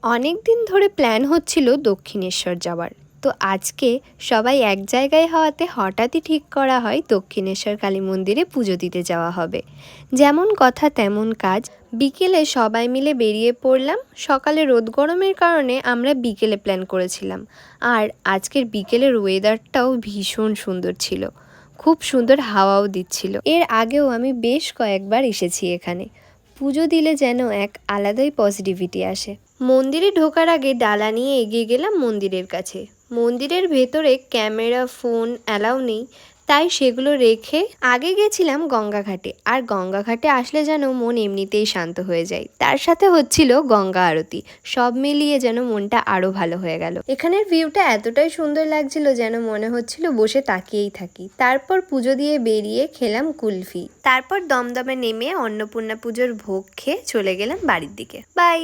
অনেক দিন ধরে প্ল্যান হচ্ছিল দক্ষিণেশ্বর যাওয়ার। তো আজকে সবাই এক জায়গায় হওয়াতে হঠাৎই ঠিক করা হয় দক্ষিণেশ্বর কালী মন্দিরে পুজো দিতে যাওয়া হবে। যেমন কথা তেমন কাজ, বিকেলে সবাই মিলে বেরিয়ে পড়লাম। সকালে রোদ গরমের কারণে আমরা বিকেলে প্ল্যান করেছিলাম, আর আজকের বিকেলের ওয়েদারটাও ভীষণ সুন্দর ছিল, খুব সুন্দর হাওয়াও দিচ্ছিল। এর আগেও আমি বেশ কয়েকবার এসেছি এখানে। পুজো দিলে যেন এক আলাদাই পজিটিভিটি আসে। মন্দিরে ঢোকার আগে ডালা নিয়ে এগিয়ে গেলাম মন্দিরের কাছে। মন্দিরের ভেতরে ক্যামেরা ফোন অ্যালাউ নেই, তাই সেগুলো রেখে আগে গেছিলাম গঙ্গা ঘাটে। আর গঙ্গা ঘাটে আসলে যেন মন এমনিতেই শান্ত হয়ে যায়, তার সাথে হচ্ছিল গঙ্গা আরতি। সব মিলিয়ে যেন মনটা আরও ভালো হয়ে গেল। এখানের ভিউটা এতটাই সুন্দর লাগছিল যেন মনে হচ্ছিল বসে তাকিয়েই থাকি। তারপর পুজো দিয়ে বেরিয়ে খেলাম কুলফি। তারপর দমদমে নেমে অন্নপূর্ণা পুজোর ভোগ খেয়ে চলে গেলাম বাড়ির দিকে। বাই।